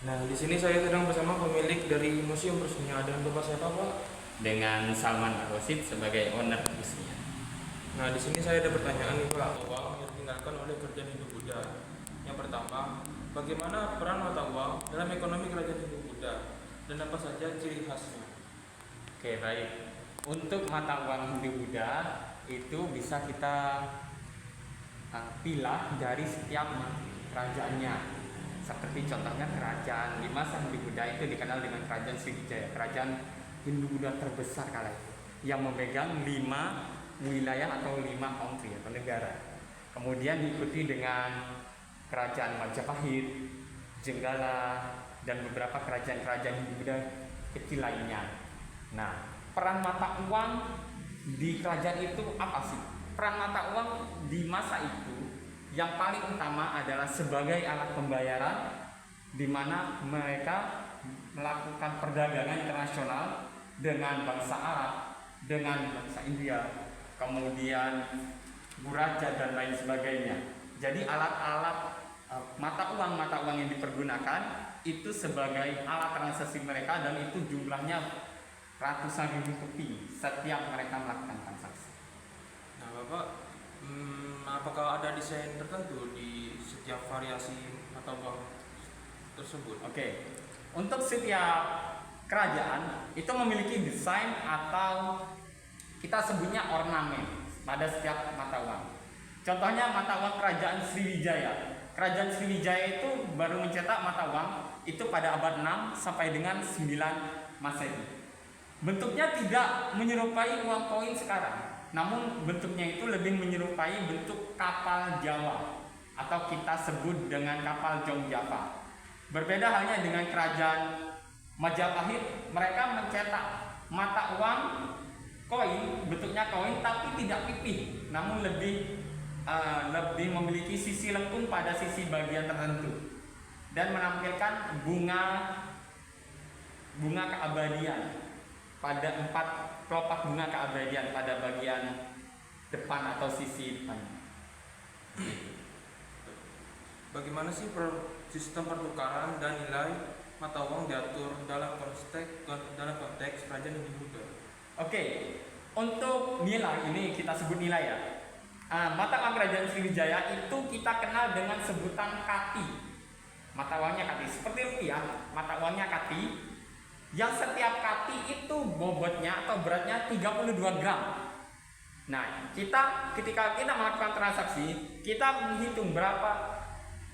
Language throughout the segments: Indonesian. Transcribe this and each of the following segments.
Nah, di sini saya sedang bersama pemilik dari Museum Persenia dan Bapak siapa, Pak? Dengan Salman Ar-Rasyid sebagai owner museumnya. Nah, di sini saya ada pertanyaan nih, Pak. Uang yang ditinggalkan oleh kerajaan Hindu Buddha. Yang pertama, bagaimana peran mata uang dalam ekonomi kerajaan Hindu Buddha dan apa saja ciri khasnya? Oke, baik. Untuk mata uang Hindu Buddha itu bisa kita pilah dari setiap kerajaannya. Seperti contohnya kerajaan di masa Hindu Buddha itu dikenal dengan kerajaan Sriwijaya, kerajaan Hindu Buddha terbesar kala itu, yang memegang 5 wilayah atau 5 country atau negara. Kemudian diikuti dengan kerajaan Majapahit, Jenggala, dan beberapa kerajaan-kerajaan Hindu Buddha kecil lainnya. Nah, peran mata uang di kerajaan itu apa sih? Peran mata uang di masa itu yang paling utama adalah sebagai alat pembayaran, di mana mereka melakukan perdagangan internasional dengan bangsa Arab, dengan bangsa India, kemudian Buraja dan lain sebagainya. Jadi alat-alat mata uang yang dipergunakan itu sebagai alat transaksi mereka, dan itu jumlahnya ratusan ribu keping setiap mereka melakukan transaksi. Nah, Bapak, apakah ada desain tertentu di setiap variasi mata uang tersebut? Oke, untuk setiap kerajaan itu memiliki desain atau kita sebutnya ornamen pada setiap mata uang. Contohnya mata uang kerajaan Sriwijaya. Kerajaan Sriwijaya itu baru mencetak mata uang itu pada abad 6 sampai dengan 9 Masehi. Bentuknya tidak menyerupai uang koin sekarang, namun bentuknya itu lebih menyerupai bentuk kapal Jawa atau kita sebut dengan kapal Jong Java. Berbeda halnya dengan kerajaan Majapahit, mereka mencetak mata uang koin, bentuknya koin tapi tidak pipih, namun lebih memiliki sisi lengkung pada sisi bagian tertentu dan menampilkan bunga keabadian pada 4 kelopak bunga keabadian pada bagian depan atau sisi depan. Bagaimana sih sistem pertukaran dan nilai mata uang diatur dalam konteks kerajaan Hindu Buddha? Oke, untuk nilai ini kita sebut nilai ya. Mata uang kerajaan Sriwijaya itu kita kenal dengan sebutan kati. Mata uangnya kati, seperti rupiah, mata uangnya kati, yang setiap kati itu bobotnya atau beratnya 32 gram. Nah, ketika kita melakukan transaksi, kita menghitung berapa,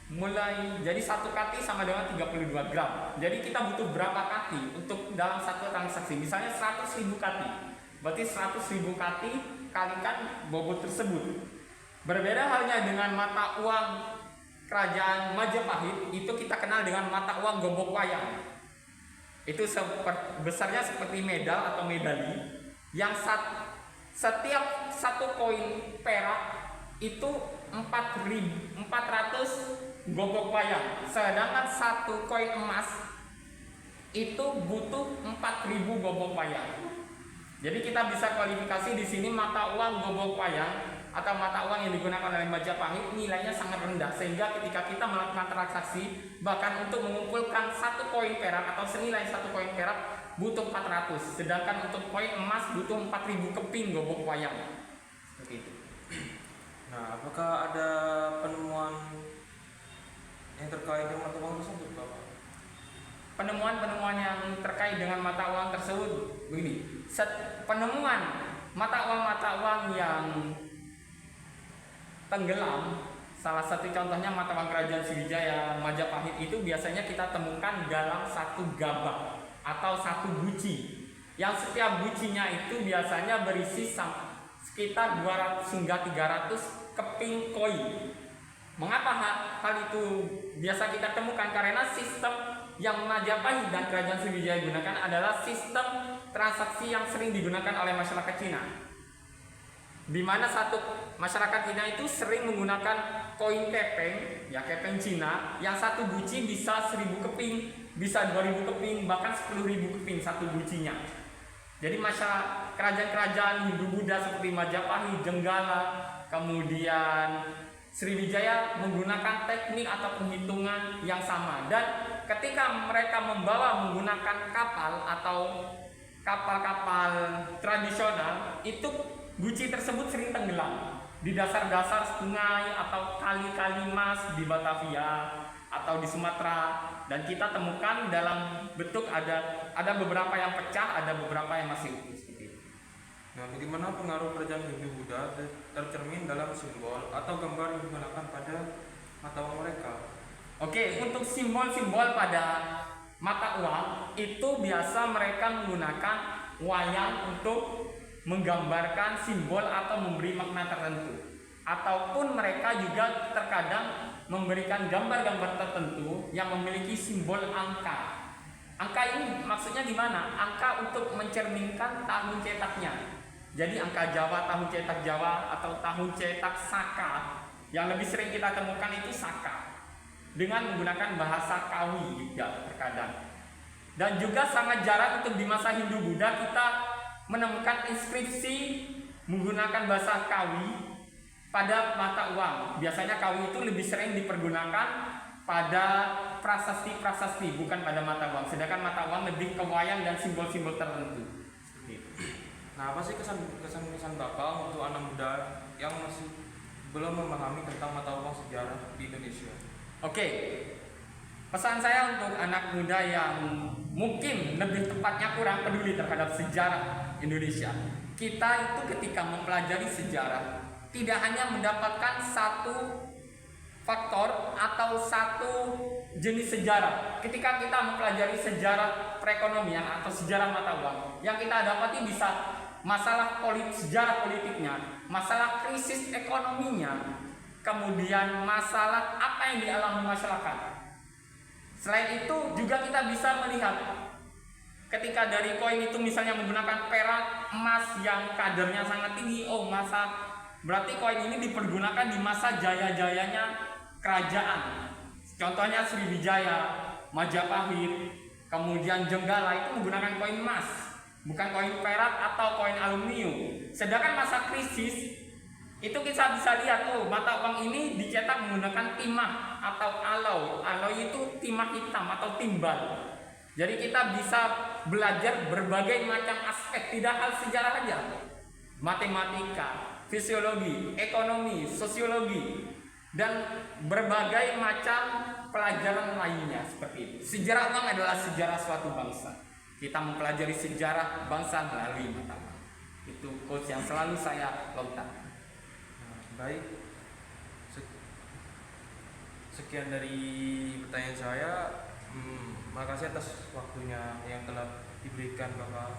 mulai jadi satu kati sama dengan 32 gram. Jadi kita butuh berapa kati untuk dalam satu transaksi. Misalnya 100.000 kati, berarti 100.000 kati kalikan bobot tersebut. Berbeda halnya dengan mata uang kerajaan Majapahit, itu kita kenal dengan mata uang gobok wayang. Itu besarnya seperti medal atau medali, yang setiap satu koin perak itu 400 gobok wayang, sedangkan satu koin emas itu butuh 4.000 gobok wayang. Jadi kita bisa kualifikasi di sini mata uang gobok wayang atau mata uang yang digunakan oleh Majapahit nilainya sangat rendah, sehingga ketika kita melakukan transaksi, bahkan untuk mengumpulkan satu koin perak atau senilai satu koin perak butuh 400, sedangkan untuk koin emas butuh 4.000 keping gobok wayang. Seperti itu. Nah, apakah ada penemuan yang terkait dengan mata uang tersebut, Bapak? Penemuan-penemuan yang terkait dengan mata uang tersebut begini. Penemuan mata uang yang tenggelam, salah satu contohnya mata uang kerajaan Sriwijaya Majapahit, itu biasanya kita temukan dalam satu gabak atau satu guci, yang setiap gucinya itu biasanya berisi sekitar 200 hingga 300 keping koin. Mengapa hal itu biasa kita temukan? Karena sistem yang Majapahit dan kerajaan Sriwijaya gunakan adalah sistem transaksi yang sering digunakan oleh masyarakat Cina, di mana satu masyarakat Cina itu sering menggunakan koin kepeng, ya kepeng Cina, yang satu guci bisa 1.000 keping, bisa 2.000 keping, bahkan 10.000 keping satu gucinya. Jadi kerajaan-kerajaan Hindu Buddha seperti Majapahit, Jenggala, kemudian Sriwijaya menggunakan teknik atau penghitungan yang sama, dan ketika mereka membawa menggunakan kapal atau kapal-kapal tradisional, itu guci tersebut sering tenggelam di dasar-dasar sungai atau kali-kali mas di Batavia atau di Sumatera, dan kita temukan dalam bentuk ada beberapa yang pecah, ada beberapa yang masih utuh seperti itu. Nah, bagaimana pengaruh kerajaan Hindu Buddha tercermin dalam simbol atau gambar yang digunakan pada mata uang mereka? Oke, untuk simbol-simbol pada mata uang itu biasa mereka menggunakan wayang untuk menggambarkan simbol atau memberi makna tertentu. Ataupun mereka juga terkadang memberikan gambar-gambar tertentu yang memiliki simbol angka. Angka ini maksudnya gimana? Angka untuk mencerminkan tahun cetaknya. Jadi angka Jawa, tahun cetak Jawa, atau tahun cetak Saka. Yang lebih sering kita temukan itu Saka, dengan menggunakan bahasa Kawi juga terkadang. Dan juga sangat jarang untuk di masa Hindu Buddha kita menemukan inskripsi menggunakan bahasa Kawi pada mata uang. Biasanya Kawi itu lebih sering dipergunakan pada prasasti-prasasti, bukan pada mata uang. Sedangkan mata uang lebih ke wayang dan simbol-simbol tertentu. Nah, apa sih kesan Bapak untuk anak muda yang masih belum memahami tentang mata uang sejarah di Indonesia? Oke, pesan saya untuk anak muda yang mungkin lebih tepatnya kurang peduli terhadap sejarah Indonesia. Kita itu ketika mempelajari sejarah tidak hanya mendapatkan satu faktor atau satu jenis sejarah. Ketika kita mempelajari sejarah perekonomian atau sejarah mata uang, yang kita dapati bisa masalah sejarah politiknya, masalah krisis ekonominya, kemudian masalah apa yang dialami masyarakat. Selain itu juga kita bisa melihat ketika dari koin itu misalnya menggunakan perak, emas yang kadarnya sangat tinggi, berarti koin ini dipergunakan di masa jaya-jayanya kerajaan. Contohnya Sriwijaya, Majapahit, kemudian Jenggala itu menggunakan koin emas, bukan koin perak atau koin aluminium. Sedangkan masa krisis itu kita bisa lihat, mata uang ini dicetak menggunakan timah atau aloy. Aloy itu timah hitam atau timbal. Jadi kita bisa belajar berbagai macam aspek, tidak hal sejarah saja. Matematika, fisiologi, ekonomi, sosiologi, dan berbagai macam pelajaran lainnya seperti itu. Sejarah uang adalah sejarah suatu bangsa. Kita mempelajari sejarah bangsa melalui mata uang. Itu quotes yang selalu saya lontarkan. Baik, sekian dari pertanyaan saya. Makasih atas waktunya yang telah diberikan Bapak.